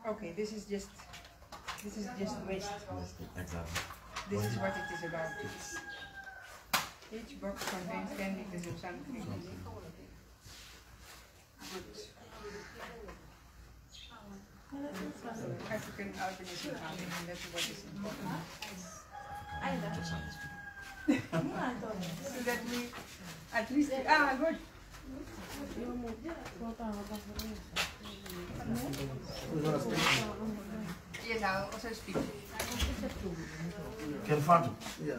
Okay, this is just waste. Exactly. This is what it is about. Each box contains 10 liters of sunscreen. Good. African Albinism Foundation, that's what is important. So that we at least good. Yes, I'll also speak.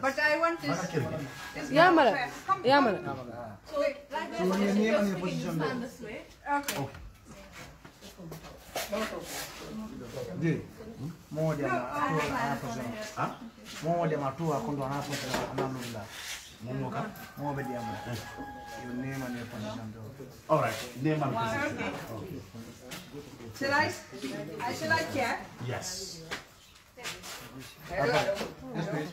But I want this. Yeah, madam. Yeah, madam. So, like this, your name and your position there. Okay. More than your name and your position there. All right, name and position. Okay. Shall I chair? Yes. Yes, please.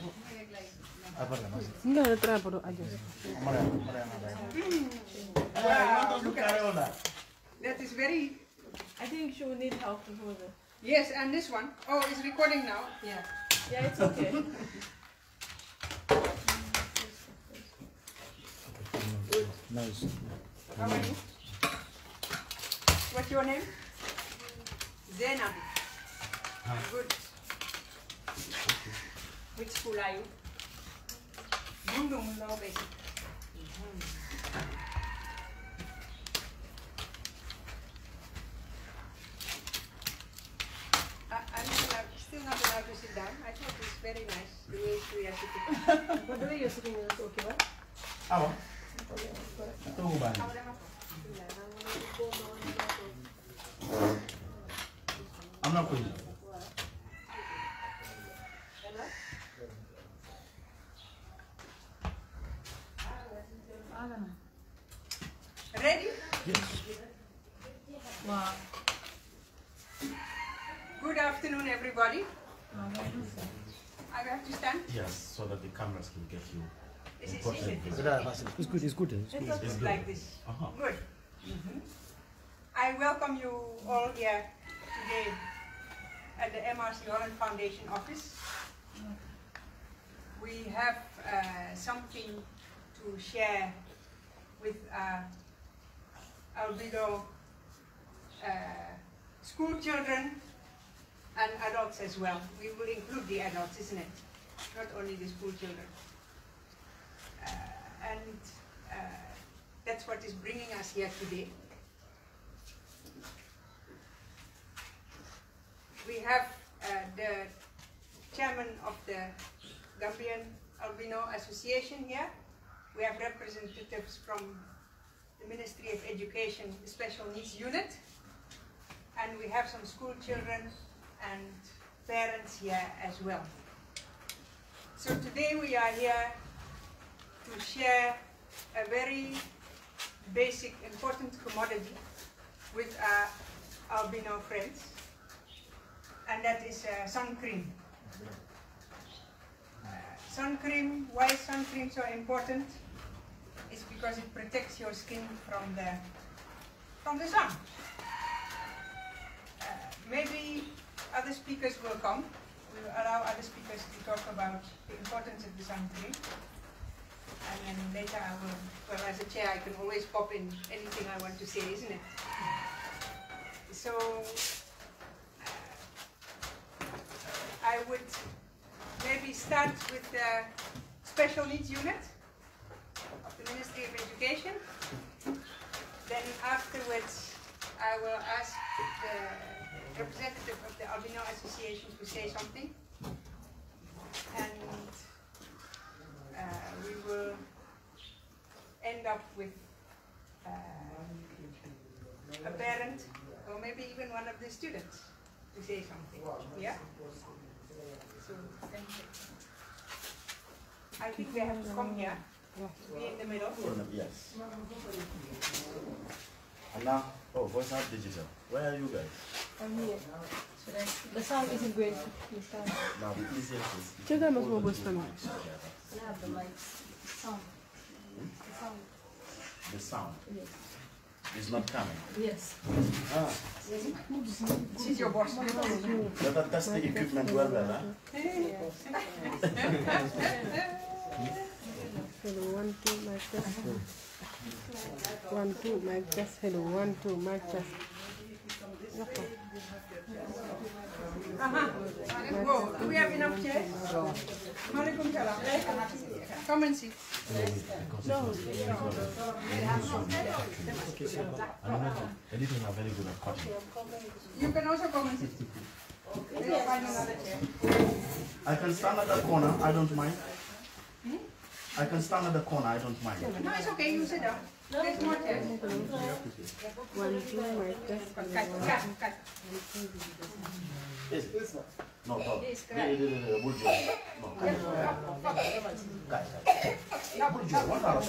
Wow, look at that. That is very. I think she will need help with it. Yes, and this one. Oh, it's recording now. Yeah. Yeah, it's okay. Nice. How are you? What's your name? Zainab. Good. Which school are you? No, basic. I'm still not allowed to sit down. I thought it was very nice the way we are sitting. But the way you're sitting is okay, right? I'm not going. Ready? Yes. Wow. Good afternoon, everybody. I have to stand. Yes, so that the cameras can get you. Is it important easy? visuals. It's good, it's good. It's good. like this. Good. I welcome you all here today at the MRC Holland Foundation office. We have something to share with albino school children and adults as well. We will include the adults, isn't it? Not only the school children. That's what is bringing us here today. We have the chairman of the Gambian Albino Association here. We have representatives from the Ministry of Education, the Special Needs Unit, and we have some school children and parents here as well. So today we are here to share a very basic, important commodity with our albino friends, and that is sun cream. Sun cream, why is sun cream so important? It's because it protects your skin from the sun. Maybe other speakers will come. We will allow other speakers to talk about the importance of the sun cream. And then later I will, well, as a chair, I can always pop in anything I want to say, isn't it? So, I would maybe start with the Special Needs Unit of the Ministry of Education. Then afterwards, I will ask the representative of the Albino Association to say something. And we will end up with a parent or maybe even one of the students to say something. Yeah? So, thank you. I think they have to come here, be in the middle. Yes. And now, oh, voice out digital. Where are you guys? I'm here. The sound isn't great. Now, the easiest is. Check out my voice now. I have the lights. Sound. The sound. The sound. Yes. It's not coming. Yes. Ah, This is your boss. better test the equipment well, huh? Hello, 1, 2, mic test. 1, 2, mic test. Hello, 1, 2, mic test. Whoa, do we have enough chairs? Malikum salam. Come and sit. No. Editors are very good at cutting. You can also come and sit. Let's find another chair. I can stand at the corner, I don't mind. I can stand at the corner, I don't mind. No, it's okay. You sit down. There's more chairs. 1, 2, mic test. Cut. No, no. What are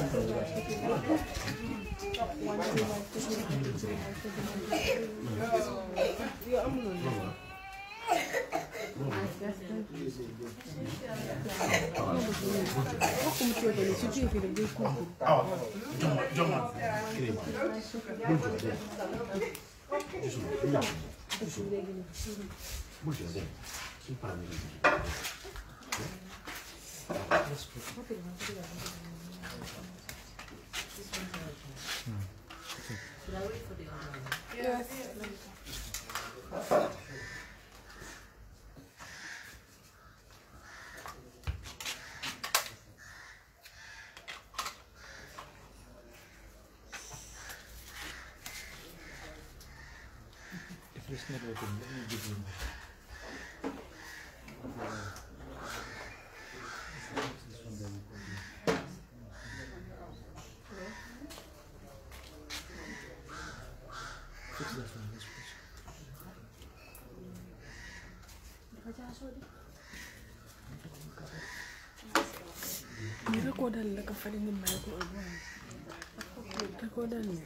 If it's not working, let me give you. Fix this one, this place. You record like a funny mic. Record me.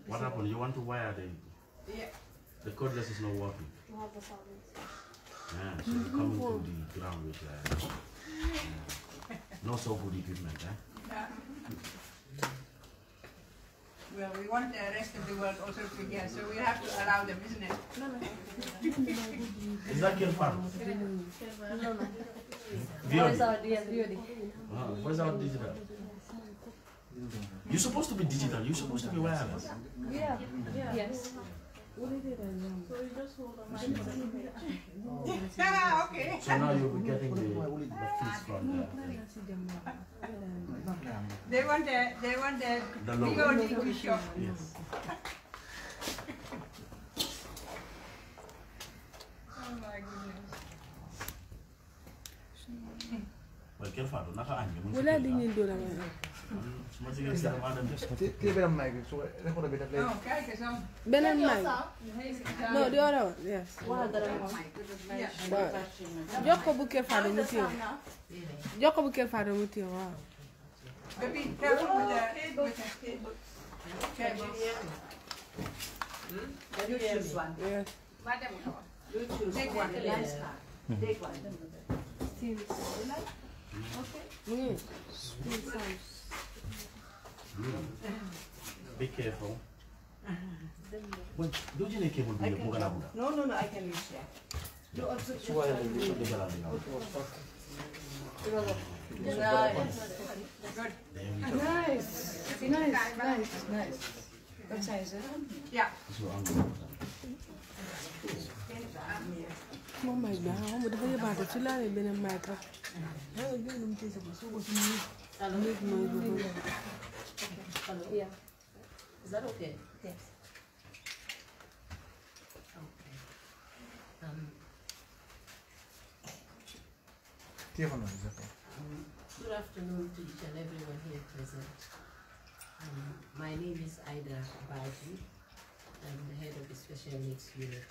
What happened? You want to wire the cordless is not working. Yeah, so you're coming to the ground with not so good equipment, Well, we want the rest of the world also to hear, so we have to allow them, isn't it? Is that your farm? Where's our DSD? Where's our digital? You're supposed to be digital, you're supposed to be wireless. Yeah. Yes. Ah, okay. So now you'll be getting the fees from They want the the logo. VOD to show. Yes. Oh my goodness. Well, careful, naka anyo. Wala din yung dola mo. Masigas na madam. Keep it on mic, so record a bit of play. Oh, kijk eens aan. Ben and Mike. No, the other one, yes. Yeah. Joko buke fado mutio. Joko buke fado mutio. Wow. Be careful with the cables. You choose one. Yes. Madam, You choose Take one. one. Nice car. Take one. Be careful. Well, do you need cable to your Bugala? No, I can reach there. You also choose one. good. Nice. What size is it? Yeah. Oh my God, how would I about it? You learn Ben and Mike. Yeah. Is that okay? Yes. Good afternoon to each and everyone here present. My name is 𝒂𝒂𝒏. I'm the head of the Special Needs Unit,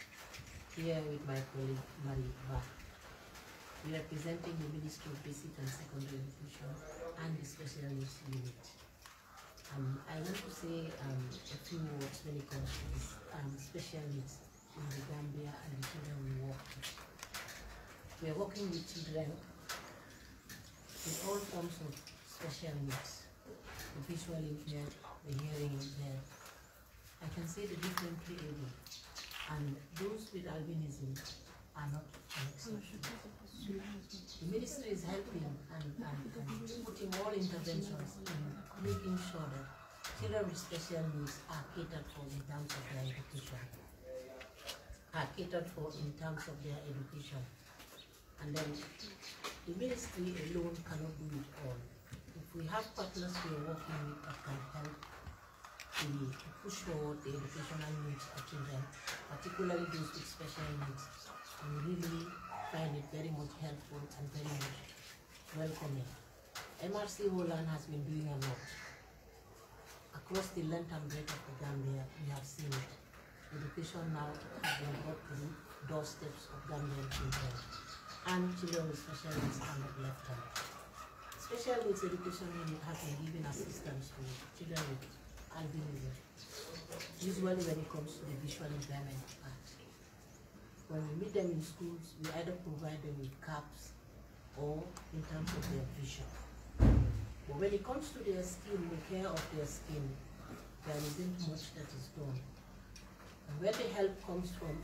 here with my colleague 𝒂𝒂𝒏. We're representing the Ministry of Basic and Secondary Education and the Special Needs Unit. I want to say a few words when it comes to this special needs in the Gambia and the children we work with. We are working with children with all forms of special needs, the visually impaired, the hearing impaired. I can say the differently able, and those with albinism are not an exception. The ministry is helping and putting all interventions in making sure that children with special needs are catered for in terms of their education. And then the ministry alone cannot do it all. If we have partners we are working with that can help to push forward the educational needs of children, particularly those with special needs, and really find it very much helpful and very much welcoming. MRC Holland has been doing a lot. Across the length and breadth of the Gambia, we have seen it. Education now has been brought to the doorsteps of Gambian children, and children with special needs are not left out. Special needs education unit has been giving assistance to children with albinism, usually when it comes to the visual impairment part. When we meet them in schools, we either provide them with caps or in terms of their vision. But when it comes to their skin, the care of their skin, there isn't much that is done. And where the help comes from,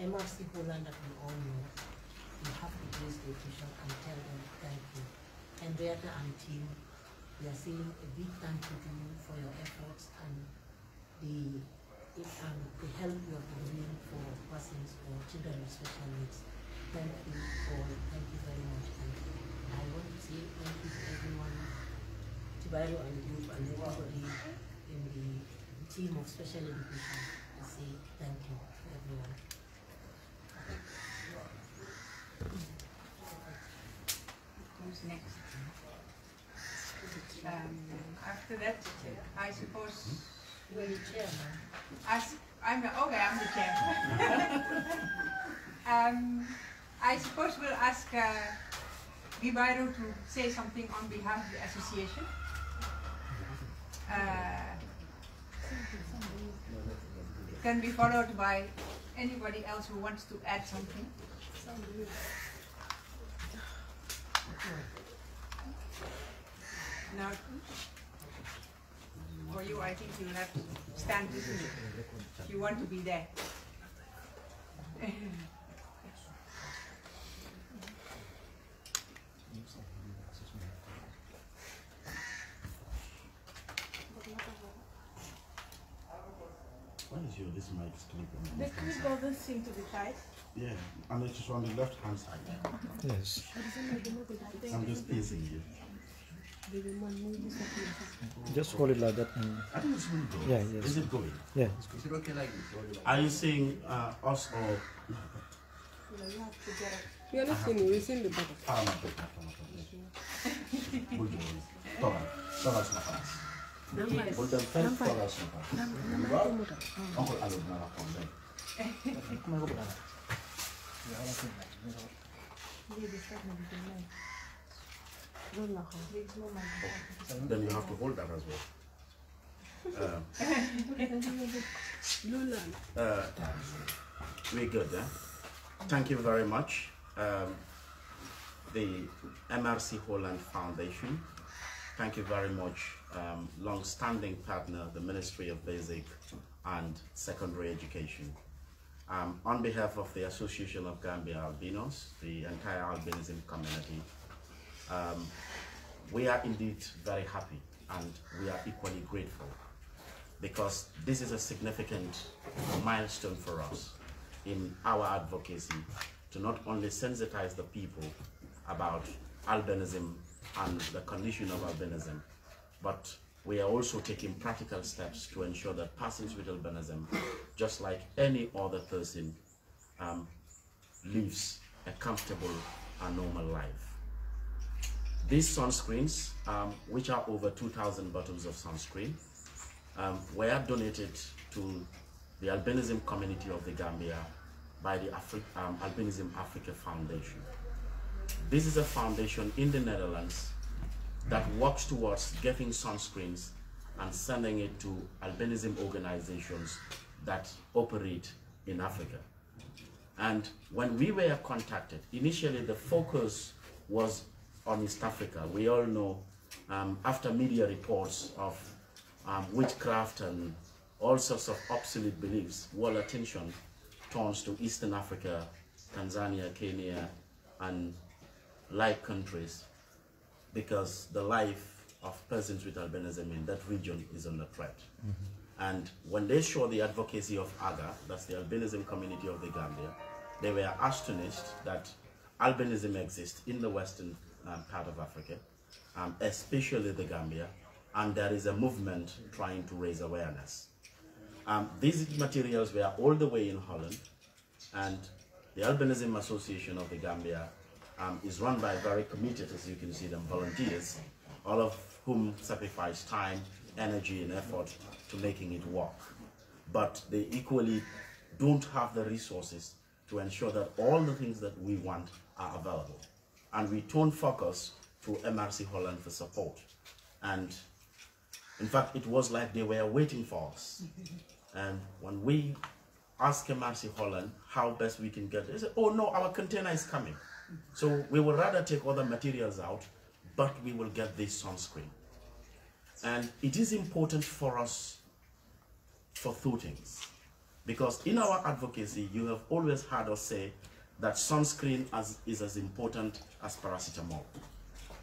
MRC Holland that we all know, we have to raise the official and tell them thank you. And 𝒕𝒉𝒊𝒏 and team, we are saying a big thank you to you for your efforts and the help you have been doing for persons or children with special needs. Thank you all. Thank you very much. And I want to say thank you to everyone, 𝒕𝒉𝒊𝒏 and group, and everybody in the team of special education. I say thank you to everyone. Who's next? After that, I suppose. You're the chairman. I'm the chair. I suppose we'll ask 𝒉𝒊𝒏 to say something on behalf of the association. It can be followed by anybody else who wants to add something. Now, for you, I think you'll have to stand with me if you want to be there. Why is this mic clip? The clip doesn't seem to be tight. Yeah, and it's just on the left hand side. Yes. I'm just teasing you. Just hold it like that. I think it's really good. Yeah, yes. Is it going? Yeah. Is it okay like this? Are you seeing us or? We are not seeing you, we're seeing the back. Then you have to hold that as well. We're good, eh? Thank you very much. The MRC Holland Foundation, thank you very much. Long-standing partner, the Ministry of Basic and Secondary Education. On behalf of the Association of Gambia Albinos, the entire albinism community, we are indeed very happy and we are equally grateful because this is a significant milestone for us in our advocacy to not only sensitize the people about albinism and the condition of albinism, but we are also taking practical steps to ensure that persons with albinism, just like any other person, lives a comfortable and normal life. These sunscreens, which are over 2,000 bottles of sunscreen, were donated to the albinism community of the Gambia by the Albinism Africa Foundation. this is a foundation in the Netherlands that works towards getting sunscreens and sending it to albinism organizations that operate in Africa. And when we were contacted, initially the focus was on East Africa. We all know after media reports of witchcraft and all sorts of obsolete beliefs, world attention turns to Eastern Africa, Tanzania, Kenya, and like countries, because the life of persons with albinism in that region is under threat. And when they saw the advocacy of AGA, that's the albinism community of the Gambia, they were astonished that albinism exists in the western part of Africa, especially the Gambia, and there is a movement trying to raise awareness. These materials were all the way in Holland, and the Albinism Association of the Gambia is run by very committed, as you can see them, volunteers, all of whom sacrifice time, energy, and effort to making it work. But they equally don't have the resources to ensure that all the things that we want are available. And we turn focus to MRC Holland for support. And in fact, it was like they were waiting for us. And when we asked MRC Holland how best we can get it, they said, oh no, our container is coming. So we would rather take other materials out, but we will get this sunscreen. And it is important for us for two things. Because in our advocacy, you have always heard us say that sunscreen is as important as paracetamol.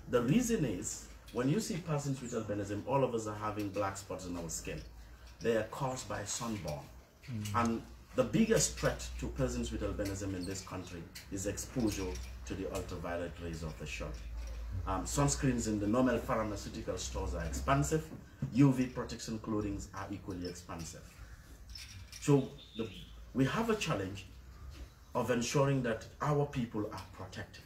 The reason is, when you see persons with albinism, all of us are having black spots on our skin. They are caused by sunburn. And the biggest threat to persons with albinism in this country is exposure to the ultraviolet rays of the sun. Sunscreens in the normal pharmaceutical stores are expensive. UV protection clothing are equally expensive. So we have a challenge of ensuring that our people are protected.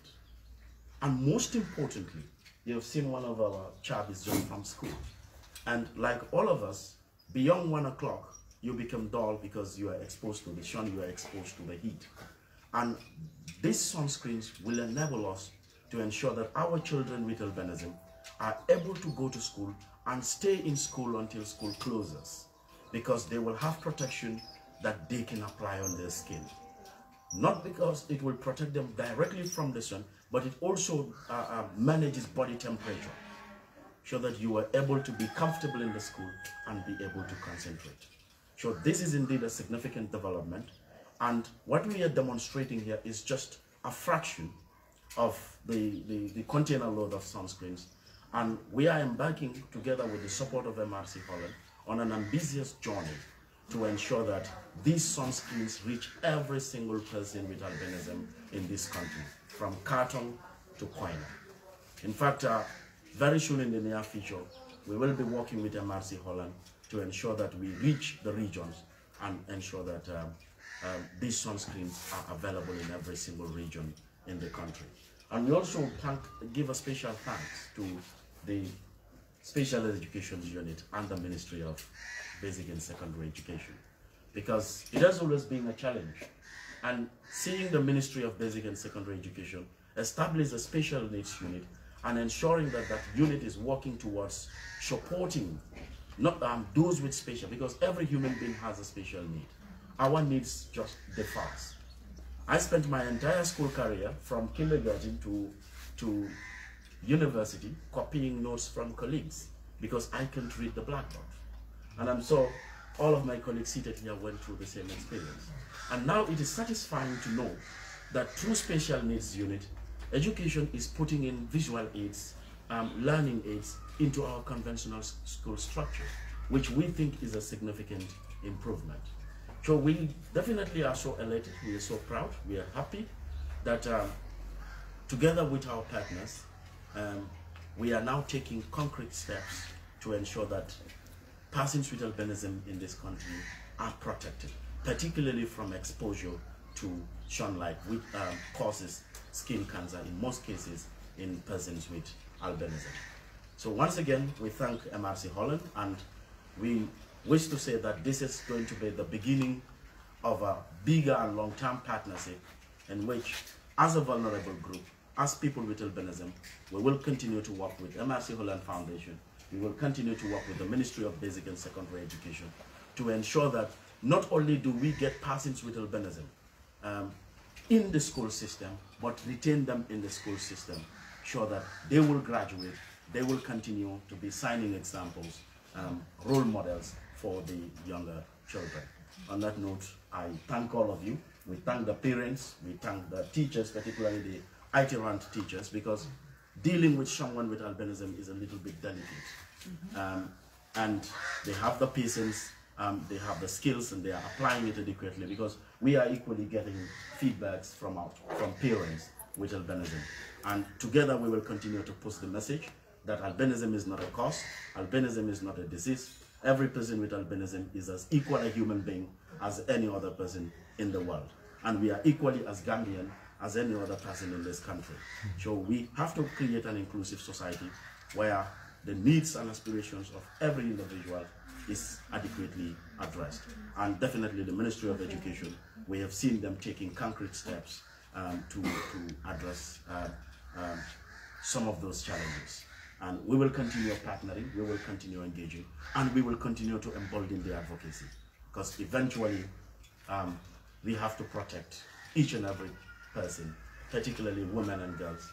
And most importantly, you have seen one of our child is just from school. And like all of us, beyond 1 o'clock, you become dull because you are exposed to the sun, you are exposed to the heat. And these sunscreens will enable us to ensure that our children with albinism are able to go to school and stay in school until school closes, because they will have protection that they can apply on their skin. Not because it will protect them directly from the sun, but it also manages body temperature, so that you are able to be comfortable in the school and be able to concentrate. So this is indeed a significant development. And what we are demonstrating here is just a fraction of the container load of sunscreens. And we are embarking, together with the support of MRC Holland, on an ambitious journey to ensure that these sunscreens reach every single person with albinism in this country, from Kartong to Koina. In fact, very soon in the near future, we will be working with MRC Holland to ensure that we reach the regions and ensure that these sunscreens are available in every single region in the country. And we also give a special thanks to the Special Education Unit and the Ministry of Basic and Secondary Education, because it has always been a challenge. And seeing the Ministry of Basic and Secondary Education establish a special needs unit and ensuring that that unit is working towards supporting not those with special, because every human being has a special need. Our needs just differ. I spent my entire school career from kindergarten to university copying notes from colleagues because I couldn't read the blackboard. And I'm sure all of my colleagues seated here went through the same experience. And now it is satisfying to know that through special needs unit, education is putting in visual aids, learning aids into our conventional school structure, which we think is a significant improvement. So we definitely are so elated, we are so proud, we are happy that together with our partners, we are now taking concrete steps to ensure that persons with albinism in this country are protected, particularly from exposure to sunlight, which causes skin cancer in most cases in persons with albinism. So once again, we thank MRC Holland, and we wish to say that this is going to be the beginning of a bigger and long-term partnership in which, as a vulnerable group, as people with albinism, we will continue to work with MRC Holland Foundation. We will continue to work with the Ministry of Basic and Secondary Education to ensure that not only do we get persons with albinism in the school system, but retain them in the school system, sure that they will graduate, they will continue to be shining examples, role models for the younger children. On that note, I thank all of you. We thank the parents, we thank the teachers, particularly the itinerant teachers, because dealing with someone with albinism is a little bit delicate. And they have the patience, they have the skills, and they are applying it adequately, because we are equally getting feedbacks from parents with albinism. And together we will continue to push the message that albinism is not a cause, albinism is not a disease. Every person with albinism is as equal a human being as any other person in the world. And we are equally as Gambian as any other person in this country. So we have to create an inclusive society where the needs and aspirations of every individual is adequately addressed. And definitely the Ministry of Education, we have seen them taking concrete steps to address some of those challenges. And we will continue partnering, we will continue engaging, and we will continue to embolden the advocacy. Because eventually, we have to protect each and every person, particularly women and girls,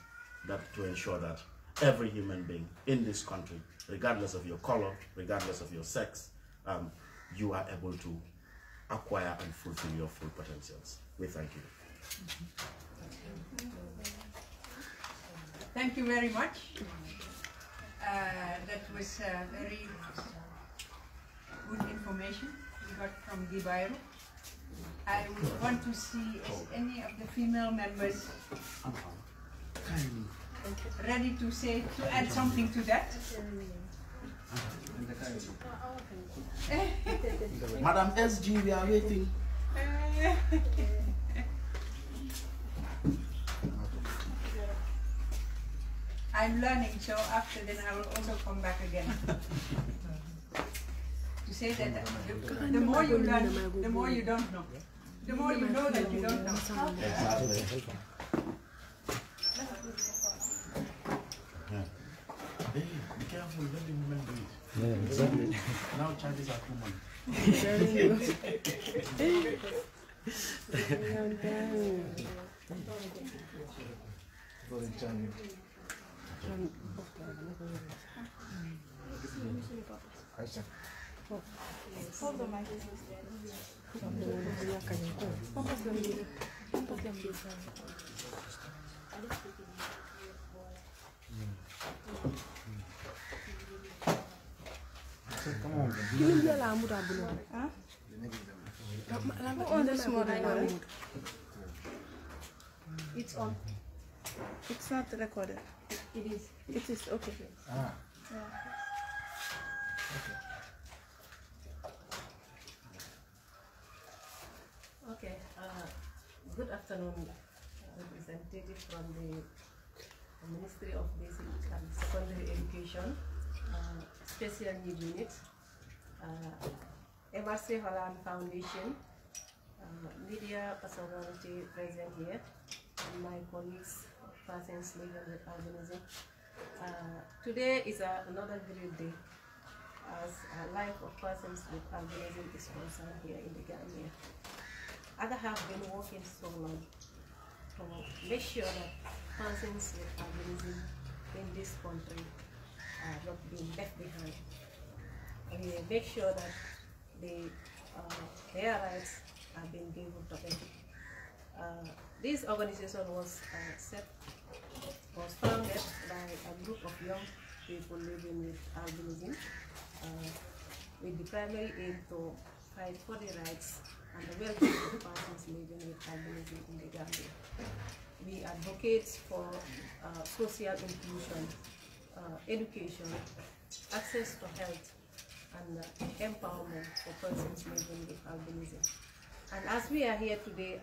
to ensure that every human being in this country, regardless of your color, regardless of your sex, you are able to acquire and fulfill your full potentials. We thank you. Thank you very much. That was very good information we got from 𝒕𝒉𝒊𝒏. I would want to see if any of the female members ready to add something to that. Madam SG, we are waiting. I'm learning, so after then I will also come back again. To say that the more you learn, the more you don't know. The more you know that you don't know. Exactly. Hey, be careful, let the women do it. Yeah, exactly. Now charges are common. Hold the mic. It's on. It's not recorded. It is. It is okay. Ah. Yeah. Okay. Good afternoon, representative from the Ministry of Basic and Secondary Education, Special Needs Unit, MRC Holland Foundation, media personality present here, and my colleagues, persons living with albinism. Today is another great day as life of persons with albinism is concerned here in the Gambia. Others have been working so long to make sure that persons with albinism in this country are not being left behind. We make sure that their rights are being given to them. This organization was founded by a group of young people living with albinism with the primary aim to fight for the rights and the well-being of persons living with albinism in the Gambia. We advocate for social inclusion, education, access to health, and empowerment for persons living with albinism. And as we are here today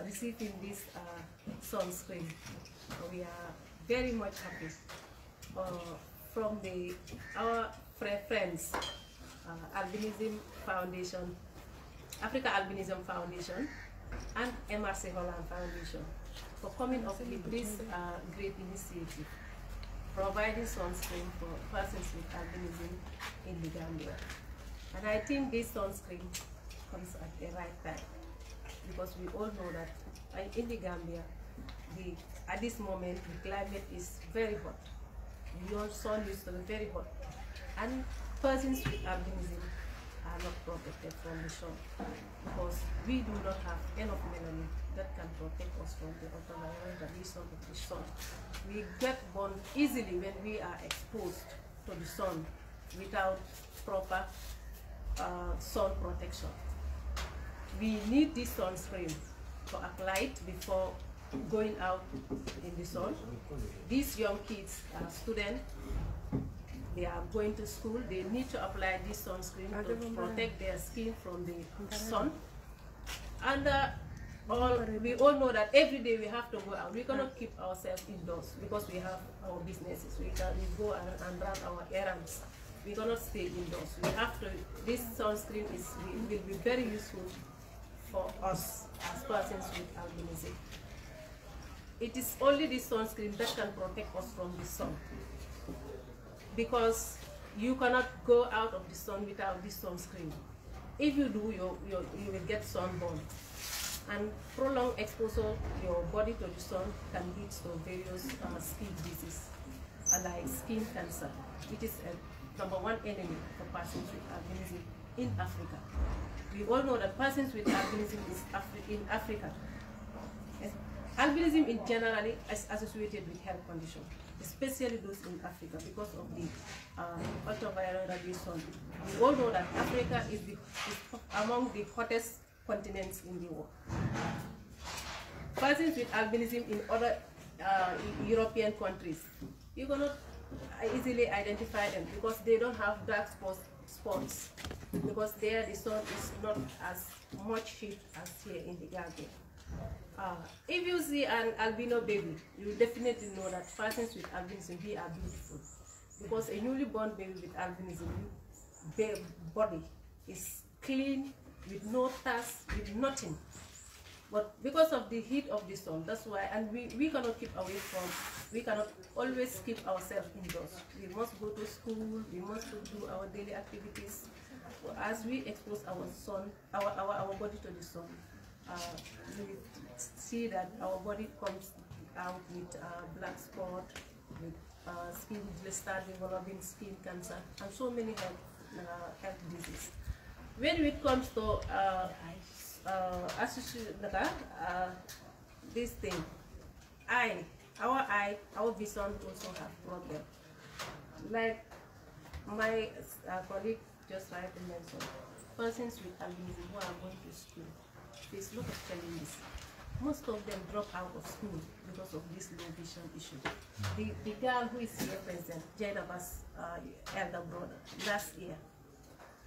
receiving this sunscreen, we are very much happy from our friends, Albinism Foundation, Africa Albinism Foundation, and MRC Holland Foundation for coming up with this great initiative, providing sunscreen for persons with albinism in the Gambia. And I think this sunscreen comes at the right time, because we all know that in the Gambia, at this moment, the climate is very hot. Your sun used to be very hot. And persons with albinism are not protected from the sun, because we do not have enough melanin that can protect us from the ultraviolet radiation of the sun. We get burned easily when we are exposed to the sun without proper sun protection. We need this sunscreen to apply it before going out in the sun. These young kids are students, they are going to school, they need to apply this sunscreen to protect their skin from the sun. And we all know that every day we have to go out. We cannot keep ourselves indoors because we have our businesses. We go and run our errands. We cannot stay indoors. We have to. This sunscreen will be very useful for us as persons with albinism. It is only this sunscreen that can protect us from the sun, because you cannot go out of the sun without this sunscreen. If you do, you will get sunburn. And prolonged exposure your body to the sun can lead to various skin diseases, like skin cancer. It is a #1 enemy for persons with albinism in Africa. We all know that persons with albinism in Africa. Albinism in generally is associated with health conditions, especially those in Africa, because of the ultraviolet radiation. We all know that Africa is among the hottest continents in the world. Persons with albinism in other European countries, you cannot easily identify them because they don't have dark spots, because there the sun is not as much heat as here in the Gambia. If you see an albino baby, you definitely know that persons with albinism, they are beautiful, because a newly born baby with albinism, their body is clean, with no task, with nothing. But because of the heat of the sun, that's why, and we cannot keep away from, we cannot always keep ourselves indoors. We must go to school, we must do our daily activities. As we expose our body to the sun, we see that our body comes out with black spot, with skin start developing skin cancer, and so many health diseases. When it comes to this thing, our vision also have problem. Like my colleague just rightly mentioned, persons with albinism who are going to school face a lot of challenges. Most of them drop out of school because of this low vision issue. The girl who is here present, Jainaba's elder brother, last year,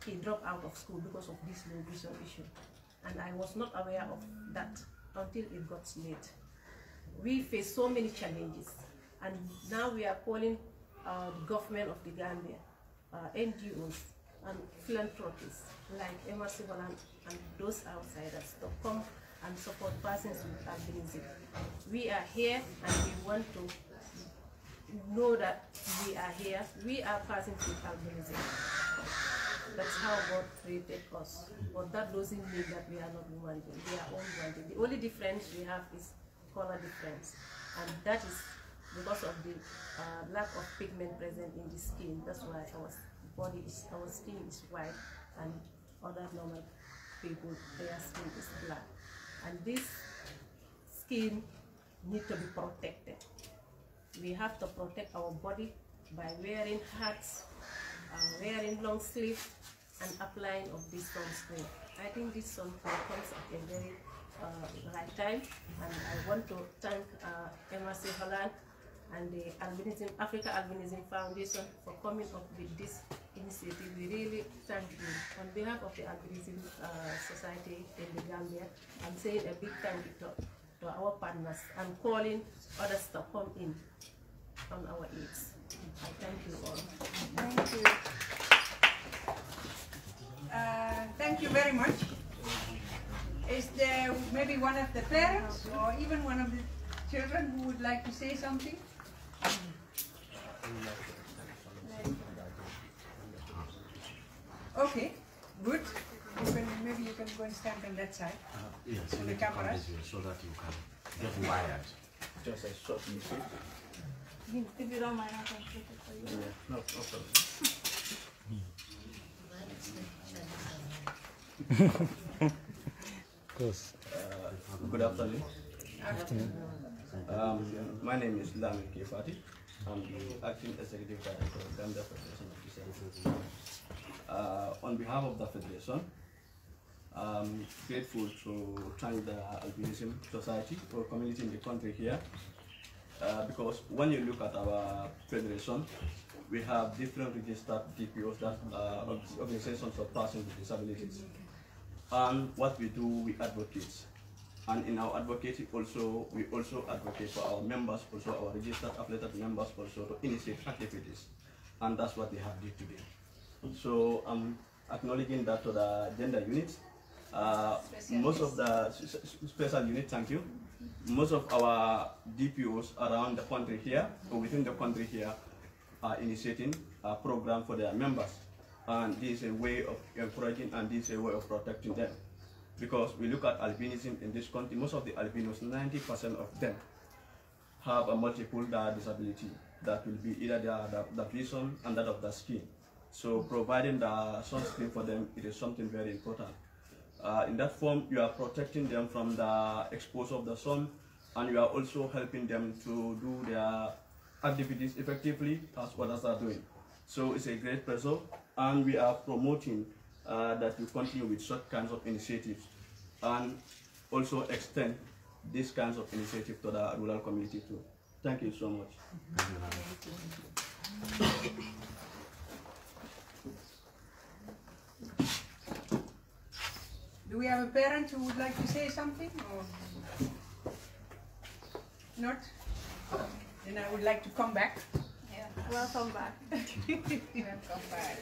he dropped out of school because of this low vision issue. And I was not aware of that until it got late. We face so many challenges, and now we are calling the government of the Gambia, NGOs and philanthropists like MRC Holland and those outsiders to come and support persons with albinism. We are here and we want to know that we are here. We are persons with albinism. That's how God created us. But that doesn't mean that we are not human beings. We are all human beings. The only difference we have is color difference. And that is because of the lack of pigment present in the skin. That's why our skin is white, and other normal people, their skin is black. And this skin needs to be protected. We have to protect our body by wearing hats, wearing long sleeves, and applying of this sunscreen. I think this sunscreen comes at a very right time, and I want to thank MRC Holland and the Africa Albinism Foundation for coming up with this initiative. We really thank you. On behalf of the Albinism Society in the Gambia, I'm saying a big thank you to our partners and calling others to come in on our aids. I thank you all. Thank you. Thank you very much. Is there maybe one of the parents or even one of the children who would like to say something? Okay, good. Maybe you can go and stand on that side. Yes, For you the need to come cameras. this way so that you can get wired. Just a short message. If you don't mind, I can flip it for you. Yeah, no problem. Of course. Good afternoon. My name is 𝒕𝒉𝒊𝒔. I'm the acting executive director of Gambia Federation of Disabilities. On behalf of the Federation, I'm grateful to thank the Albinism Society or community in the country here, because when you look at our Federation, we have different registered DPOs, that organizations of persons with disabilities. And what we do, we advocate. And in our advocacy also, we also advocate for our members, also our registered affiliated members also to initiate activities. And that's what they have done today. So I'm acknowledging that to the gender unit. Most of the special unit, thank you. Most of our DPOs around the country here, or within the country here, are initiating a program for their members. And this is a way of encouraging and this is a way of protecting them. Because we look at albinism in this country, most of the albinos, 90% of them have a multiple disability. That will be either the vision and that of the skin. So providing the sunscreen for them, it is something very important. In that form, you are protecting them from the exposure of the sun, and you are also helping them to do their activities effectively as others are doing. So it's a great pleasure, and we are promoting that we continue with such kinds of initiatives and also extend these kinds of initiatives to the rural community too. Thank you so much. Do we have a parent who would like to say something or not? Then I would like to come back. Yeah. Welcome back. Welcome back.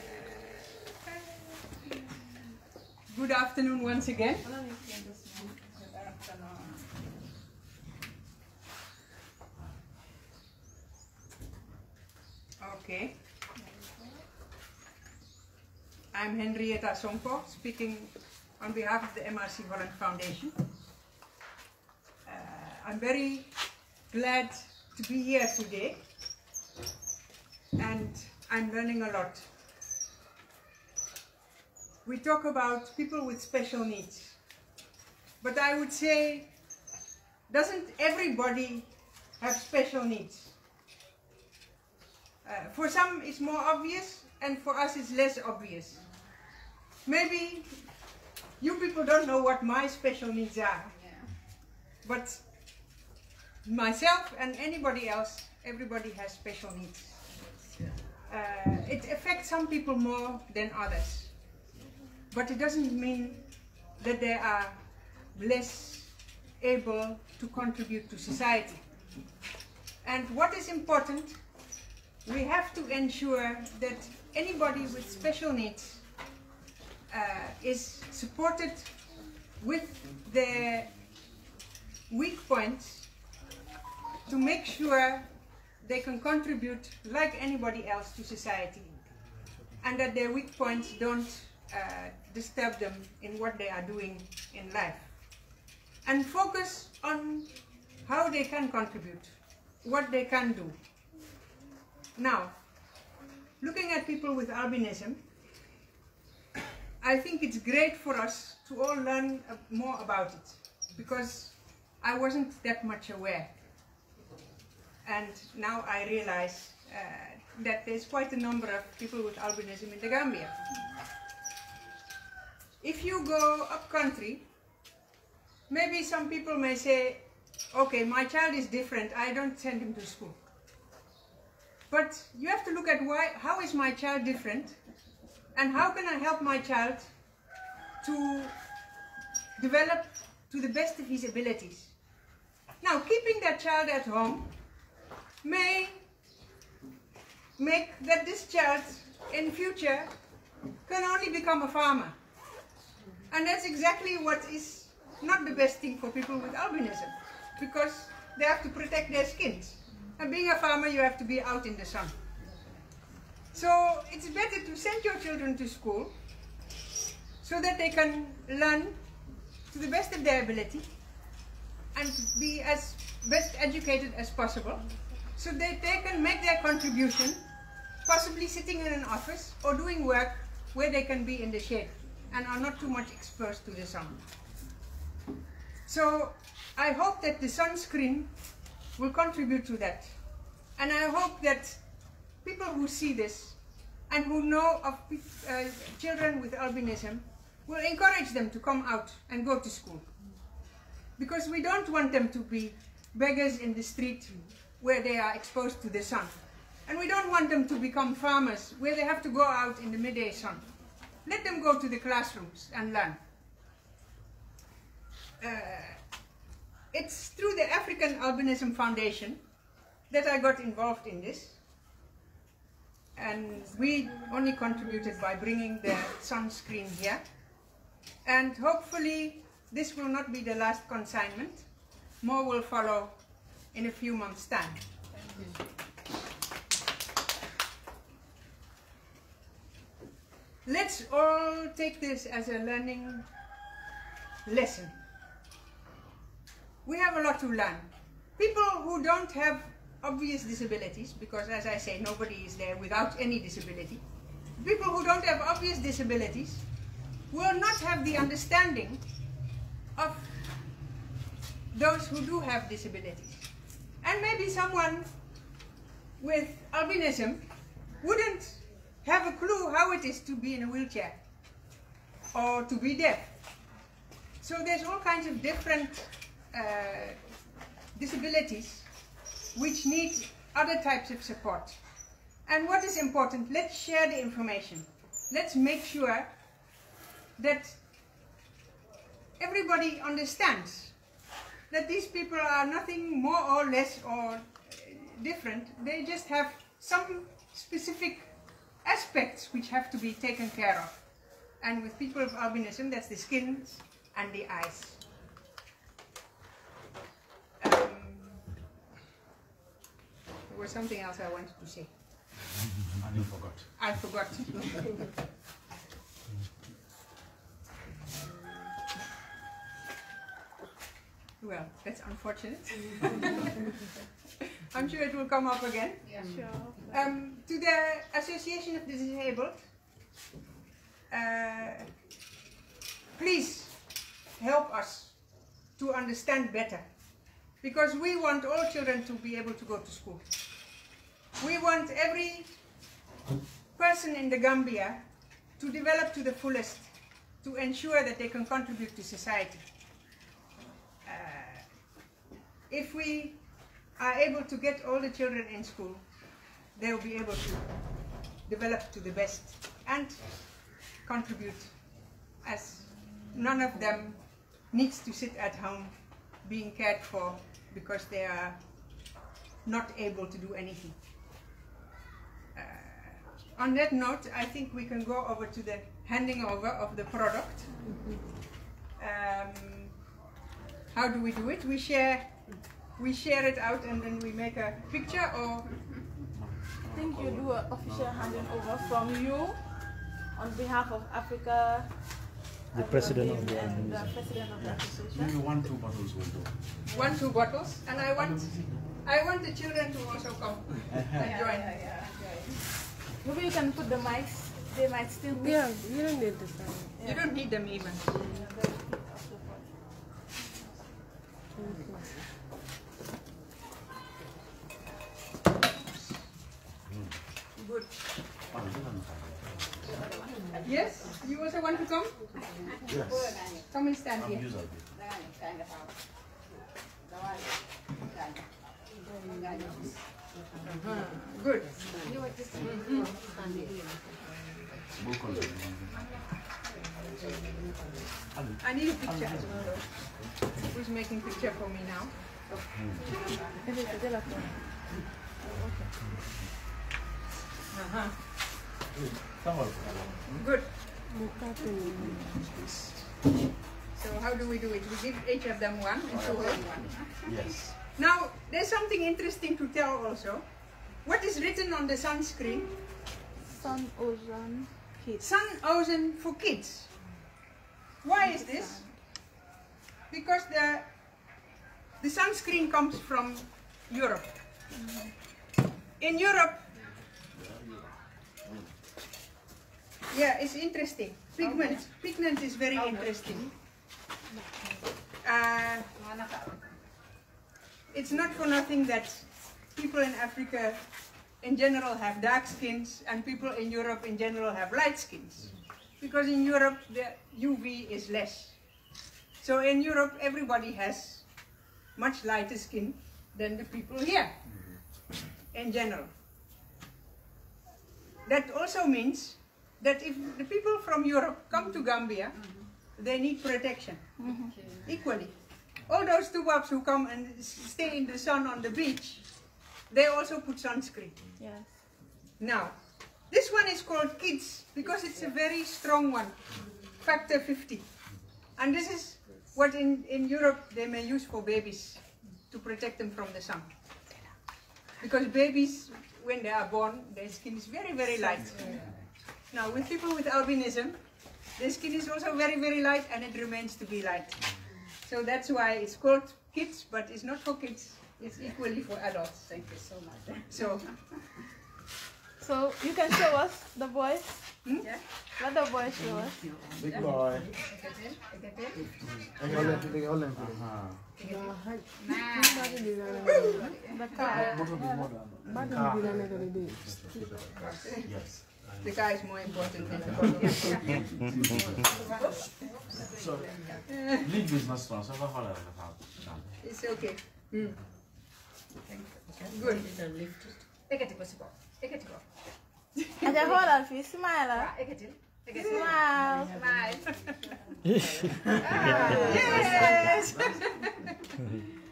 Good afternoon once again. Good afternoon. Okay. I'm Henrietta Sompo, speaking on behalf of the MRC Holland Foundation. I'm very glad to be here today, and I'm learning a lot. We talk about people with special needs, but I would say, doesn't everybody have special needs? For some it's more obvious, and for us it's less obvious. Maybe you people don't know what my special needs are, but myself and anybody else, everybody has special needs. It affects some people more than others, but it doesn't mean that they are less able to contribute to society. And what is important, we have to ensure that anybody with special needs is supported with their weak points to make sure they can contribute like anybody else to society, and that their weak points don't disturb them in what they are doing in life, and focus on how they can contribute, what they can do. Now, looking at people with albinism, I think it's great for us to all learn more about it, because I wasn't that much aware. And now I realize that there's quite a number of people with albinism in the Gambia. If you go up country, maybe some people may say, okay, my child is different, I don't send him to school. But you have to look at how is my child different, and how can I help my child to develop to the best of his abilities. Now, keeping that child at home may make that this child in future can only become a farmer. And that's exactly what is not the best thing for people with albinism, because they have to protect their skins. And being a farmer, you have to be out in the sun. So it's better to send your children to school so that they can learn to the best of their ability and be as best educated as possible, so that they can make their contribution, possibly sitting in an office or doing work where they can be in the shade and are not too much exposed to the sun. So I hope that the sunscreen will contribute to that. And I hope that people who see this and who know of children with albinism will encourage them to come out and go to school. Because we don't want them to be beggars in the street where they are exposed to the sun. And we don't want them to become farmers where they have to go out in the midday sun. Let them go to the classrooms and learn. It's through the African Albinism Foundation that I got involved in this. And we only contributed by bringing the sunscreen here. And hopefully this will not be the last consignment. More will follow in a few months' time. Let's all take this as a learning lesson. We have a lot to learn. People who don't have obvious disabilities, because as I say, nobody is there without any disability. People who don't have obvious disabilities will not have the understanding of those who do have disabilities. And maybe someone with albinism wouldn't have a clue how it is to be in a wheelchair or to be deaf. So there's all kinds of different disabilities which need other types of support. And what is important, let's share the information. Let's make sure that everybody understands that these people are nothing more or less or different. They just have some specific aspects which have to be taken care of. And with people with albinism, that's the skins and the eyes. There was something else I wanted to say. And you forgot. I forgot. Well, that's unfortunate. I'm sure it will come up again. Yeah. Sure. To the Association of the Disabled, please help us to understand better, because we want all children to be able to go to school. We want every person in the Gambia to develop to the fullest, to ensure that they can contribute to society. If we are able to get all the children in school, they will be able to develop to the best and contribute, as none of them needs to sit at home being cared for because they are not able to do anything. On that note, I think we can go over to the handing over of the product. How do we do it? We share it out and then we make a picture, or? I think you do an official handing over from you on behalf of Africa. The president of the and the organization. president of the association. Maybe 1-2 bottles will do. 1-2 bottles, and I want the children to also come and join. Maybe you can put the mics. They might still be. Yeah, you don't need the sound. You don't need them even. Good. Yes? You also want to come? Yes. Come and stand here. Good. I need a picture as well. Who's making picture for me now? Good. So how do we do it? We give each of them one and show them one. Yes. Now, there's something interesting to tell also. What is written on the sunscreen? Sun Ocean Kids. Sun Ocean for kids. Why is this? Because the sunscreen comes from Europe. In Europe, yeah, it's interesting. Pigment is very interesting. It's not for nothing that people in Africa in general have dark skins and people in Europe in general have light skins. Because in Europe the UV is less. So in Europe everybody has much lighter skin than the people here in general. That also means that if the people from Europe come to Gambia, they need protection equally. All those 𝒕𝒉𝒂𝒏s who come and stay in the sun on the beach, they also put sunscreen. Yes. Now, this one is called kids because it's a very strong one, factor 50. And this is what in Europe they may use for babies to protect them from the sun. Because babies, when they are born, their skin is very, very light. Now, with people with albinism, their skin is also very, very light and it remains to be light. So that's why it's called kids, but it's not for kids. It's equally for adults. Thank you so much. So you can show us the boys. Yeah. Let the boys show us. Big boy. The car. Yes. The car is more important than the So, lead business transfer. It's okay. Good. Aja hold on, please smile. Smile. Yes.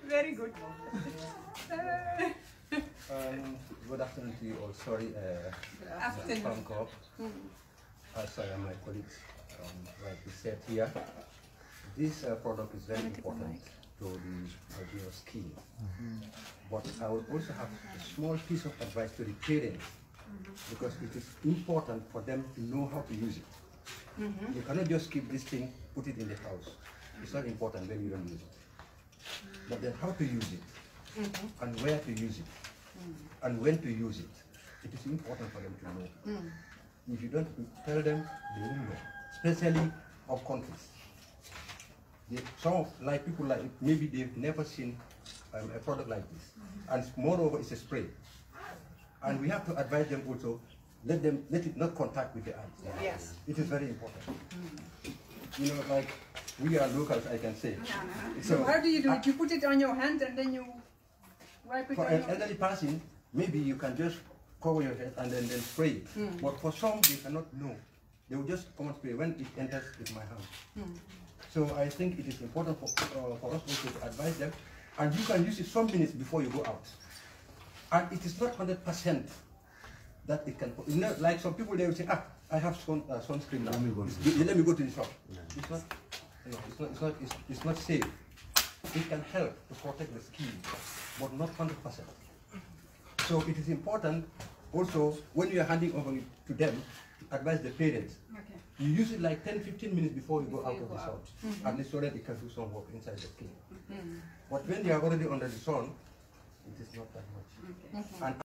Very good. Good afternoon to you all. Sorry, Afternoon. As my colleagues rightly said here, this product is very important to the albino skin. But I will also have a small piece of advice to the parents because it is important for them to know how to use it. You cannot just keep this thing, put it in the house. It's not important when you don't use it. But then how to use it and where to use it and when to use it. It is important for them to know. If you don't tell them, they won't know. Especially of countries. Some of people like maybe they've never seen a product like this, and moreover, it's a spray. And we have to advise them also. Let it not contact with the eyes. Yes. It is very important. You know, like we are locals, I can say. So how do you do it? You put it on your hand and then you wipe it for on an your elderly person, maybe you can just cover your head and then spray it. But for some, they cannot know. They will just come and spray when it enters with my hand. So I think it is important for us also to advise them. And you can use it some minutes before you go out. And it is not 100% that it can, you know, like some people, they will say, I have sunscreen now. Let me go to the shop. It's not, it's not safe. It can help to protect the skin, but not 100%. So it is important also when you are handing over it to them, to advise the parents. You use it like 10-15 minutes before you go out of the sun, at least so that it can do some work inside the skin. But when they are already under the sun, it is not that much. And